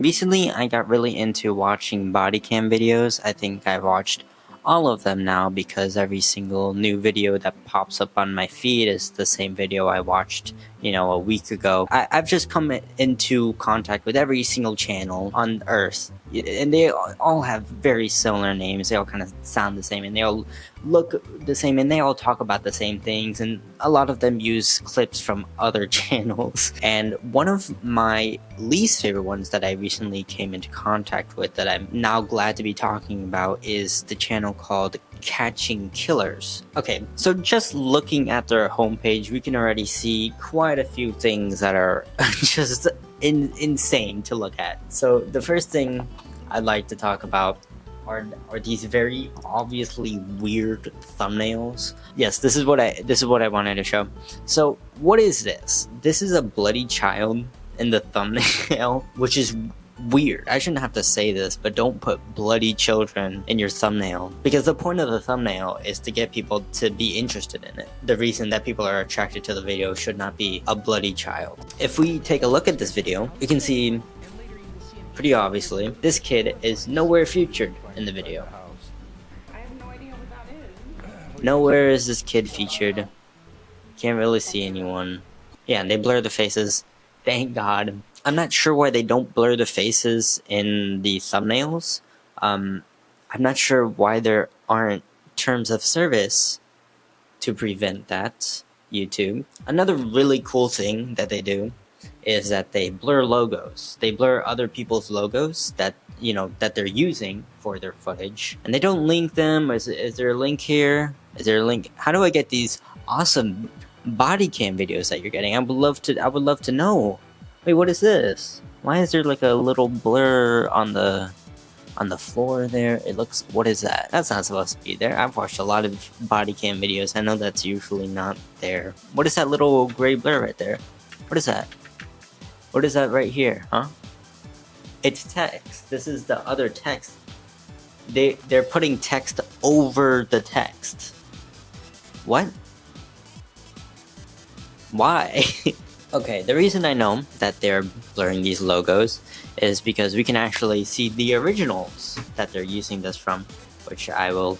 Recently, I got really into watching body cam videos. I think I've watched all of them now because every single new video that pops up on my feed is the same video I watched, a week ago. I've just come into contact with every single channel on Earth, and they all have very similar names. They all kind of sound the same, and they all look the same, and they all talk about the same things, and a lot of them use clips from other channels. And one of my least favorite ones that I recently came into contact with that I'm now glad to be talking about is the channel called Catching Killers. Okay, so just looking at their homepage, we can already see quite a few things that are just insane to look at. So the first thing I'd like to talk about are these very obviously weird thumbnails. Yes, this is what I wanted to show. So what is this? This is a bloody child in the thumbnail, which is weird. I shouldn't have to say this, but don't put bloody children in your thumbnail, because the point of the thumbnail is to get people to be interested in it. The reason that people are attracted to the video should not be a bloody child. If we take a look at this video, you can see pretty obviously this kid is nowhere featured in the video. Nowhere is this kid featured. Can't really see anyone. Yeah, and they blur the faces. Thank God. I'm not sure why they don't blur the faces in the thumbnails. I'm not sure why there aren't terms of service to prevent that, YouTube. Another really cool thing that they do is that they blur logos. They blur other people's logos that that they're using for their footage, and they don't link them. Is there a link here? Is there a link? How do I get these awesome body cam videos that you're getting? I would love to know. Wait, what is this? Why is there like a little blur on the floor there? It looks, what is that? That's not supposed to be there. I've watched a lot of body cam videos. I know that's usually not there. What is that little gray blur right there? What is that? What is that right here, huh? It's text. This is the other text. They're putting text over the text. What? Why? Okay, the reason I know that they're blurring these logos is because we can actually see the originals that they're using this from, which I will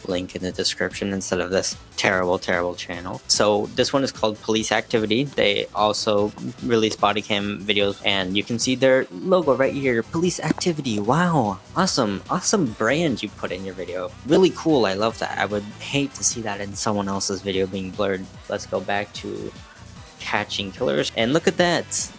link in the description instead of this terrible channel. So this one is called Police Activity. They also release body cam videos, and you can see their logo right here, Police Activity. Wow, awesome brand you put in your video. Really cool, I love that. I would hate to see that in someone else's video being blurred. Let's go back to Catching Killers, and look at that.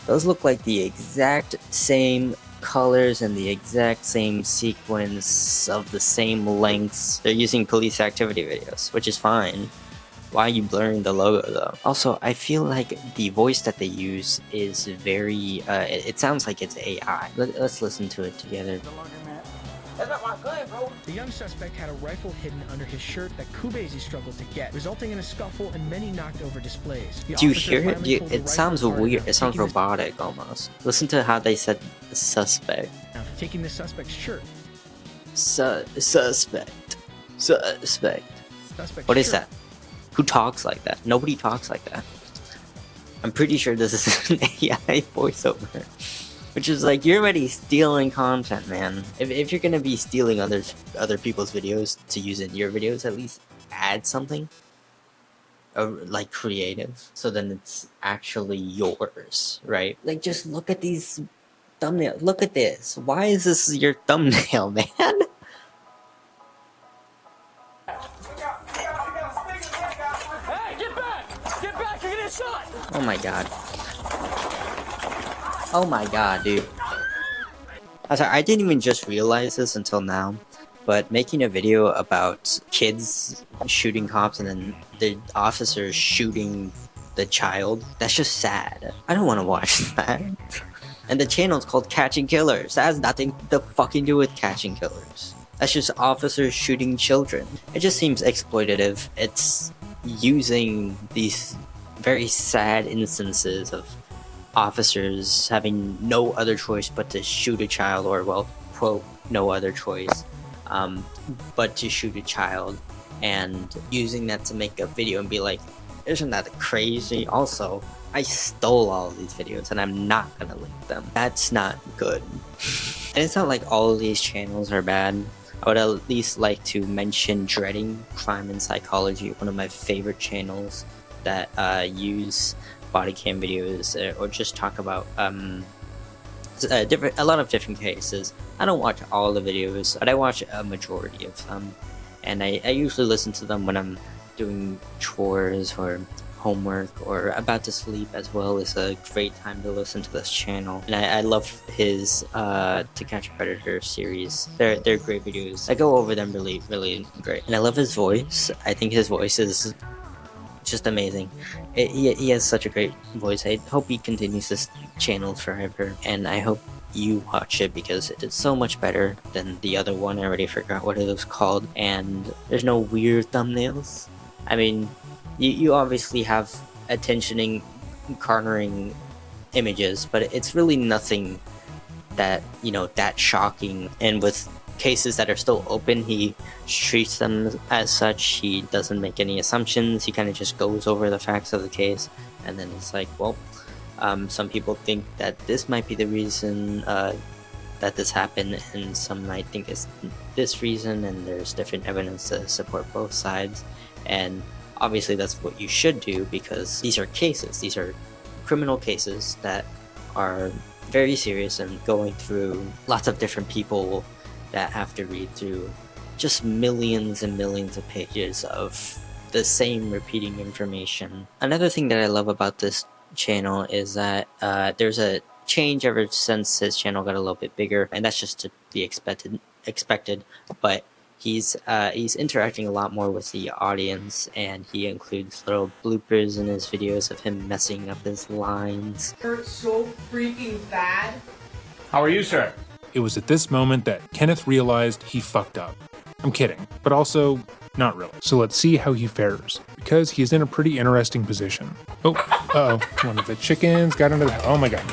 Those look like the exact same colors and the exact same sequence of the same lengths. They're using Police Activity videos, which is fine. Why are you blurring the logo though? Also, I feel like the voice that they use is very, it sounds like it's AI. Let's listen to it together. That's not my gun, bro. The young suspect had a rifle hidden under his shirt that Kubezi struggled to get, resulting in a scuffle and many knocked over displays. Do you hear it? It sounds weird. It sounds robotic almost. Listen to how they said suspect. Now, taking the suspect's shirt. Suspect. What is that? Who talks like that? Nobody talks like that. I'm pretty sure this is an AI voiceover. Which is like, you're already stealing content, man. If you're gonna be stealing other people's videos to use in your videos, at least add something. Or like creative. So then it's actually yours, right? Like, just look at these thumbnails. Look at this. Why is this your thumbnail, man? Hey, get back! Get back, you're getting shot! Oh my god. Oh my god, dude. I'm sorry, I didn't even just realize this until now, but making a video about kids shooting cops and then the officers shooting the child, that's just sad. I don't want to watch that. And the channel's called Catching Killers. That has nothing to fucking do with Catching Killers. That's just officers shooting children. It just seems exploitative. It's using these very sad instances of officers having no other choice but to shoot a child, or well, quote, no other choice but to shoot a child, and using that to make a video and be like, isn't that crazy? Also, I stole all of these videos and I'm not gonna link them. That's not good. And it's not like all of these channels are bad. I would at least like to mention Dreading Crime and Psychology, one of my favorite channels that use body cam videos or just talk about a lot of different cases. I don't watch all the videos, but I watch a majority of them, and I usually listen to them when I'm doing chores or homework or about to sleep as well. Is a great time to listen to this channel, and I love his To Catch a Predator series. They're great videos. I go over them really great, and I love his voice. I think his voice is just amazing. He has such a great voice. I hope he continues this channel forever, and I hope you watch it because it is so much better than the other one. I already forgot what it was called, and there's no weird thumbnails. I mean, you obviously have attentioning, cornering images, but it's really nothing that, you know, that shocking. And with cases that are still open, he treats them as such. He doesn't make any assumptions. He kind of just goes over the facts of the case, and then it's like, well, some people think that this might be the reason that this happened, and some might think it's this reason, and there's different evidence to support both sides. And obviously that's what you should do, because these are cases, these are criminal cases that are very serious and going through lots of different people that have to read through just millions and millions of pages of the same repeating information. Another thing that I love about this channel is that there's a change ever since his channel got a little bit bigger, and that's just to be expected, but he's interacting a lot more with the audience, and he includes little bloopers in his videos of him messing up his lines. Hurts so freaking bad. How are you, sir? It was at this moment that Kenneth realized he fucked up. I'm kidding, but also not really. So let's see how he fares, because he's in a pretty interesting position. Oh, uh-oh, one of the chickens got into the house. Oh my god.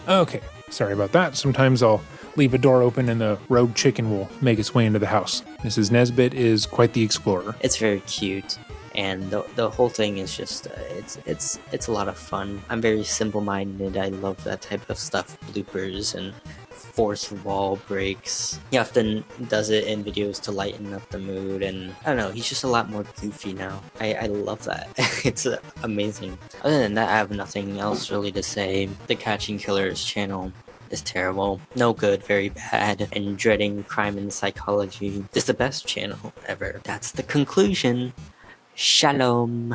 Okay, sorry about that. Sometimes I'll leave a door open and the rogue chicken will make its way into the house. Mrs. Nesbit is quite the explorer. It's very cute, and the whole thing is just it's a lot of fun. I'm very simple-minded. I love that type of stuff, bloopers and fourth wall breaks. He often does it in videos to lighten up the mood, and I don't know, he's just a lot more goofy now. I love that. It's amazing. Other than that, I have nothing else really to say. The Catching Killers channel is terrible, no good, very bad, and Dreading Crime and Psychology is the best channel ever. That's the conclusion. Shalom.